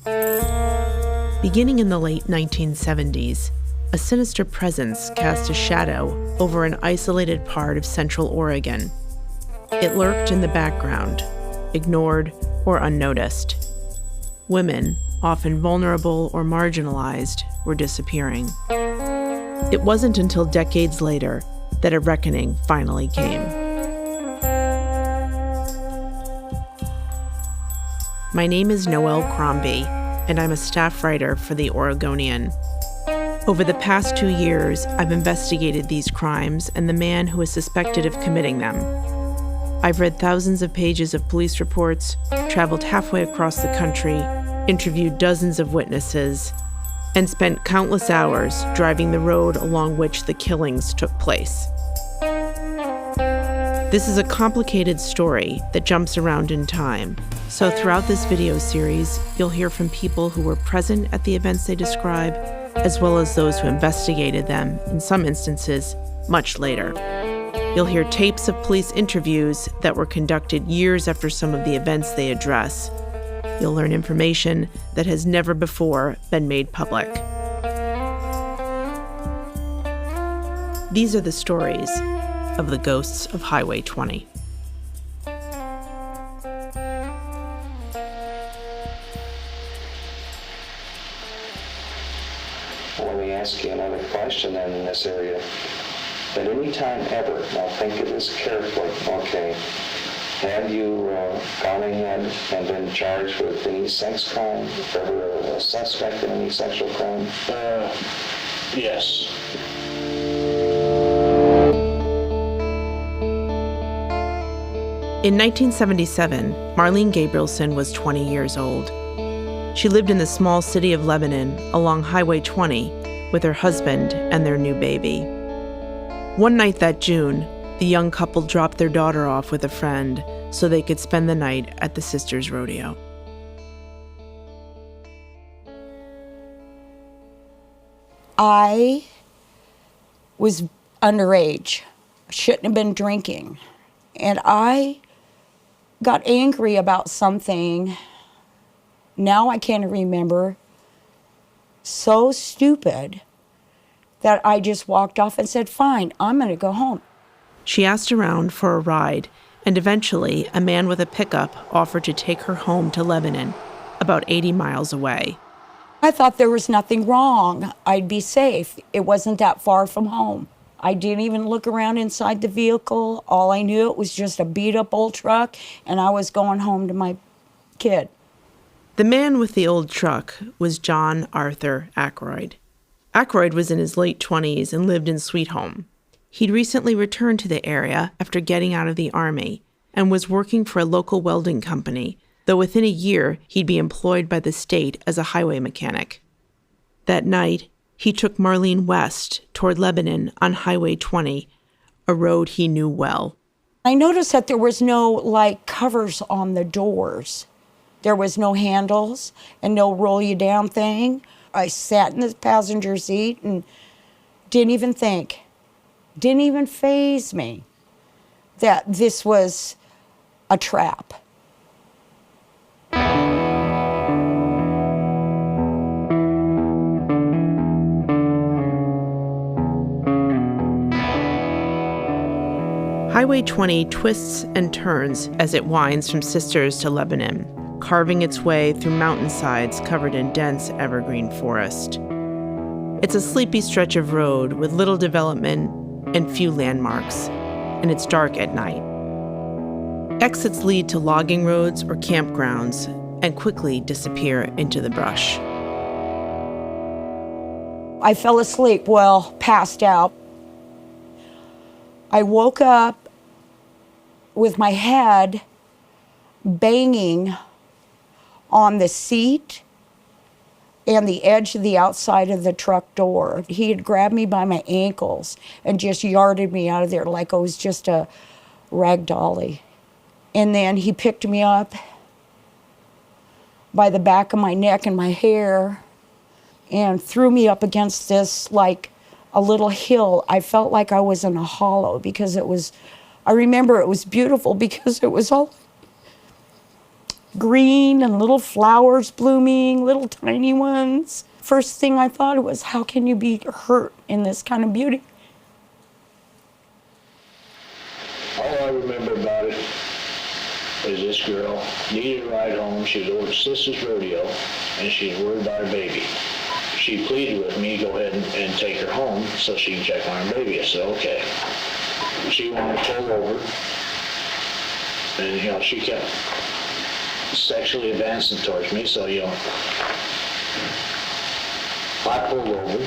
Beginning in the late 1970s, a sinister presence cast a shadow over an isolated part of Central Oregon. It lurked in the background, ignored or unnoticed. Women, often vulnerable or marginalized, were disappearing. It wasn't until decades later that a reckoning finally came. My name is Noelle Crombie, and I'm a staff writer for The Oregonian. Over the past 2 years, I've investigated these crimes and the man who is suspected of committing them. I've read thousands of pages of police reports, traveled halfway across the country, interviewed dozens of witnesses, and spent countless hours driving the road along which the killings took place. This is a complicated story that jumps around in time. So throughout this video series, you'll hear from people who were present at the events they describe, as well as those who investigated them, in some instances, much later. You'll hear tapes of police interviews that were conducted years after some of the events they address. You'll learn information that has never before been made public. These are the stories of the ghosts of Highway 20. Let me ask you another question then in this area. At any time ever, now think of this carefully, okay, have you gone ahead and been charged with any sex crime, ever a suspect in any sexual crime? Yes. In 1977, Marlene Gabrielson was 20 years old. She lived in the small city of Lebanon along Highway 20 with her husband and their new baby. One night that June, the young couple dropped their daughter off with a friend so they could spend the night at the Sisters Rodeo. I was underage, shouldn't have been drinking, and I got angry about something. Now I can't remember. So stupid that I just walked off and said, fine, I'm going to go home. She asked around for a ride, and eventually a man with a pickup offered to take her home to Lebanon, about 80 miles away. I thought there was nothing wrong. I'd be safe. It wasn't that far from home. I didn't even look around inside the vehicle. All I knew, it was just a beat-up old truck, and I was going home to my kid. The man with the old truck was John Arthur Ackroyd. Ackroyd was in his late 20s and lived in Sweet Home. He'd recently returned to the area after getting out of the Army and was working for a local welding company, though within a year he'd be employed by the state as a highway mechanic. That night, he took Marlene west toward Lebanon on Highway 20, a road he knew well. I noticed that there was no, covers on the doors. There was no handles and no roll-you-down thing. I sat in the passenger seat and didn't even think, didn't even faze me that this was a trap. Highway 20 twists and turns as it winds from Sisters to Lebanon, carving its way through mountainsides covered in dense evergreen forest. It's a sleepy stretch of road with little development and few landmarks, and it's dark at night. Exits lead to logging roads or campgrounds and quickly disappear into the brush. I fell asleep, passed out. I woke up with my head banging on the seat and the edge of the outside of the truck door. He had grabbed me by my ankles and just yarded me out of there like I was just a rag dolly. And then he picked me up by the back of my neck and my hair and threw me up against this, a little hill. I felt like I was in a hollow because I remember it was beautiful because it was all green and little flowers blooming, little tiny ones. First thing I thought was, how can you be hurt in this kind of beauty? All I remember about it is this girl needed a ride home. She was over at Sister's Rodeo, and she was worried about her baby. She pleaded with me to go ahead and take her home so she can check on her baby. I said, okay. She wanted to pull over, and, she kept sexually advancing towards me, so, I pulled over.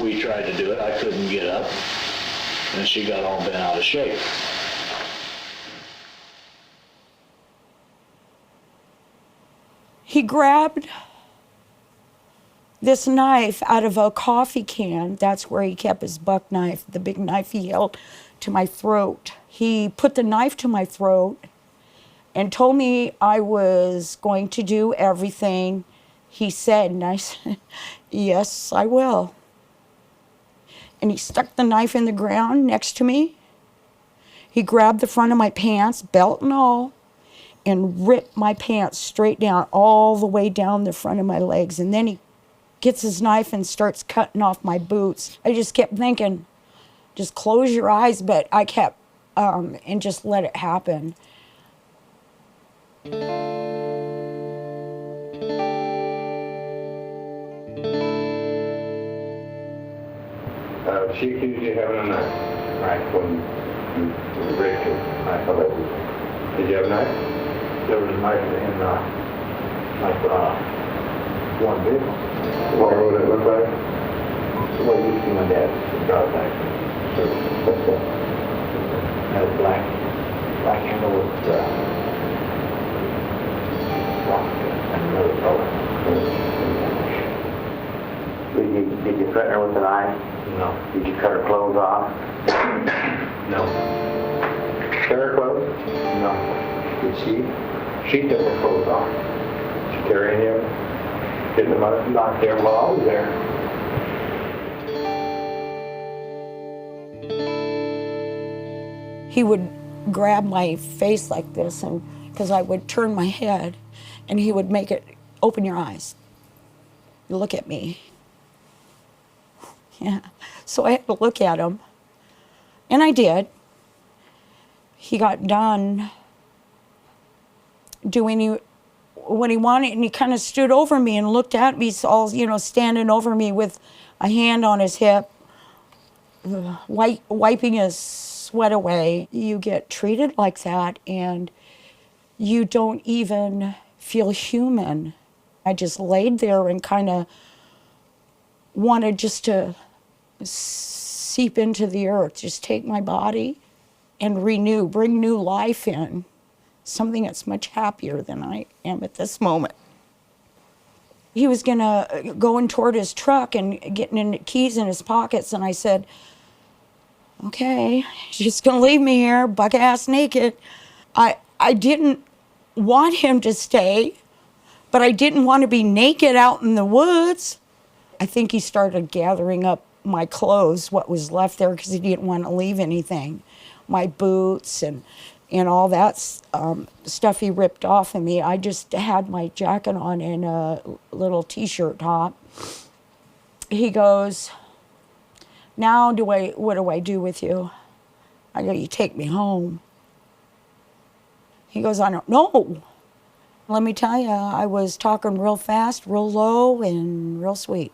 We tried to do it. I couldn't get up, and she got all bent out of shape. He grabbed this knife out of a coffee can. That's where he kept his buck knife, the big knife he held to my throat. He put the knife to my throat and told me I was going to do everything he said. And I said, yes, I will. And he stuck the knife in the ground next to me. He grabbed the front of my pants, belt and all, and ripped my pants straight down, all the way down the front of my legs. And then he gets his knife and starts cutting off my boots. I just kept thinking, just close your eyes, but I kept, and just let it happen. She accused you of having a knife, right, when you raped her. I thought that was... Did you have a knife? There was a knife in one vehicle. What would it look like? The way you see my dad's drive knife. So, what's that? Had a black handle with rock and another color. Did you threaten her with a knife? No. Did you cut her clothes off? No. Tear her clothes? No. Did she? She took her clothes off. Did she tear any of them? Didn't knock there while I was there. He would grab my face like this, and because I would turn my head, and he would make it, open your eyes. Look at me. Yeah. So I had to look at him. And I did. He got done doing what he wanted, and he kind of stood over me and looked at me, all, standing over me with a hand on his hip, wiping his sweat away. You get treated like that, and you don't even feel human. I just laid there and kind of wanted just to seep into the earth, just take my body and renew, bring new life in, something that's much happier than I am at this moment. He was gonna going toward his truck and getting in keys in his pockets, and I said, okay, she's just gonna leave me here, buck-ass naked. I didn't want him to stay, but I didn't want to be naked out in the woods. I think he started gathering up my clothes, what was left there, because he didn't want to leave anything. My boots and all that stuff he ripped off of me. I just had my jacket on and a little t-shirt top. He goes, now what do I do with you? I go, you take me home. He goes, I don't know. Let me tell you, I was talking real fast, real low, and real sweet.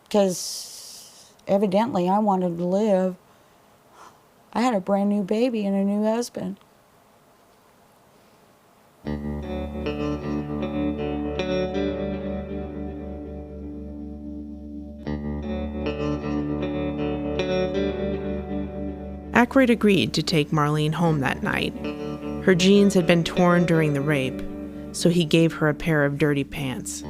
Because evidently I wanted to live. I had a brand new baby and a new husband. Aykroyd agreed to take Marlene home that night. Her jeans had been torn during the rape, so he gave her a pair of dirty pants.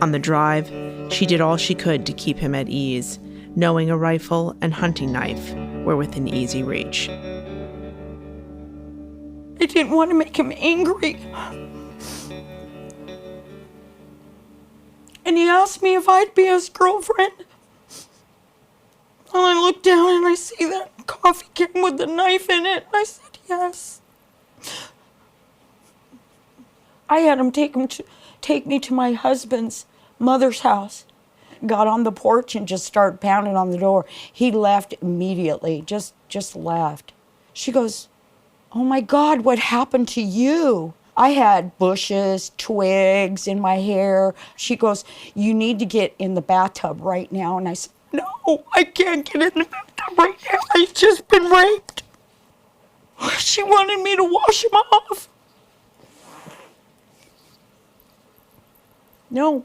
On the drive, she did all she could to keep him at ease, knowing a rifle and hunting knife were within easy reach. I didn't want to make him angry. And he asked me if I'd be his girlfriend. Well, I looked down and I see that coffee can with the knife in it, and I said yes. I had him take me to my husband's mother's house. Got on the porch and just started pounding on the door. He left immediately, just left. She goes, "Oh my God, what happened to you?" I had bushes, twigs in my hair. She goes, "You need to get in the bathtub right now." And I said, "No, I can't get in the bathtub right now. I've just been raped." She wanted me to wash him off. No,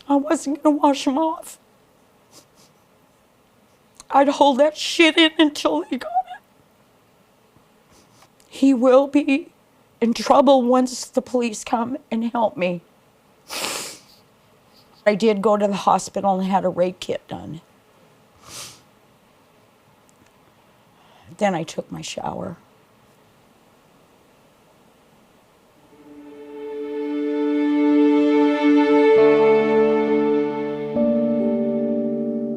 I wasn't gonna wash him off. I'd hold that shit in until they got it. He will be in trouble once the police come and help me. I did go to the hospital and had a rape kit done. Then I took my shower.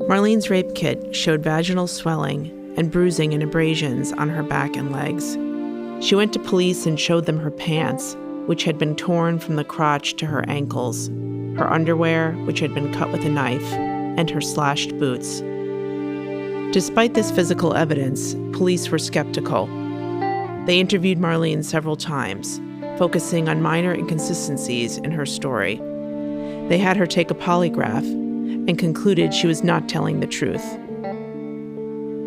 Marlene's rape kit showed vaginal swelling and bruising and abrasions on her back and legs. She went to police and showed them her pants, which had been torn from the crotch to her ankles, her underwear, which had been cut with a knife, and her slashed boots. Despite this physical evidence, police were skeptical. They interviewed Marlene several times, focusing on minor inconsistencies in her story. They had her take a polygraph and concluded she was not telling the truth.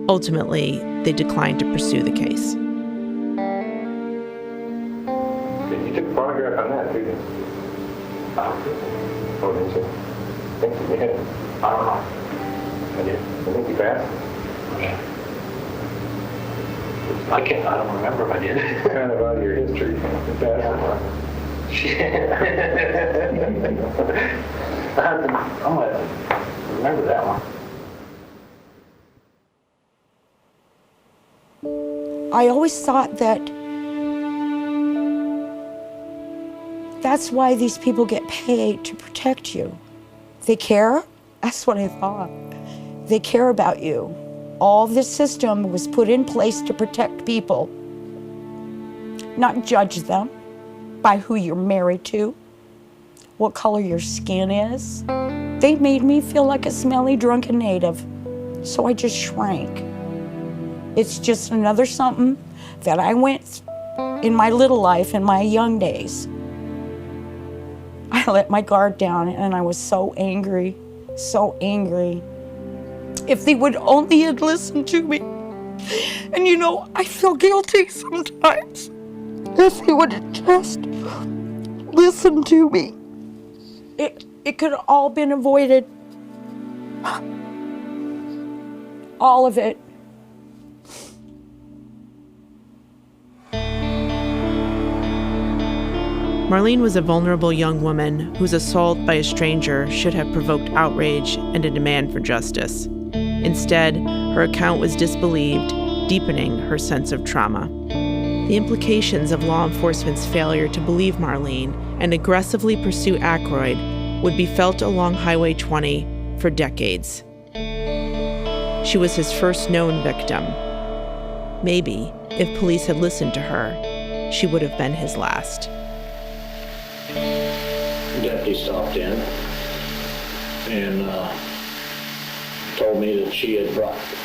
Ultimately, they declined to pursue the case. You took a polygraph on that, didn't you? Oh, did you? I think you did. I don't know. I did. I think you passed. Okay. I don't remember if I did. Kind of out of your history. You passed. I'm gonna remember that one. I always thought that that's why these people get paid, to protect you. They care? That's what I thought. They care about you. All this system was put in place to protect people, not judge them by who you're married to, what color your skin is. They made me feel like a smelly, drunken native, so I just shrank. It's just another something that I went in my little life, in my young days. I let my guard down and I was so angry, so angry. If they would only had listened to me. And you know, I feel guilty sometimes. If they would have just listened to me, it could have all been avoided. All of it. Marlene was a vulnerable young woman whose assault by a stranger should have provoked outrage and a demand for justice. Instead, her account was disbelieved, deepening her sense of trauma. The implications of law enforcement's failure to believe Marlene and aggressively pursue Ackroyd would be felt along Highway 20 for decades. She was his first known victim. Maybe, if police had listened to her, she would have been his last. The deputy stopped in and told me that she had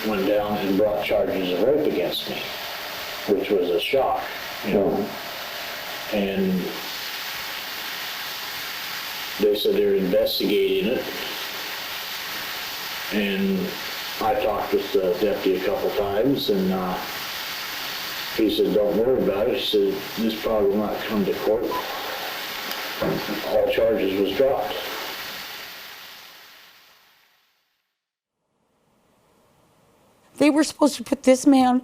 went down and brought charges of rape against me, which was a shock, you know. And they said they're investigating it. And I talked with the deputy a couple times, and he said, "Don't worry about it." He said, "This probably will not come to court." All charges was dropped. They were supposed to put this man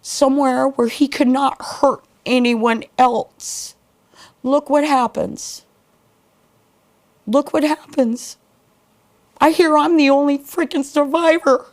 somewhere where he could not hurt anyone else. Look what happens. Look what happens. I hear I'm the only freaking survivor.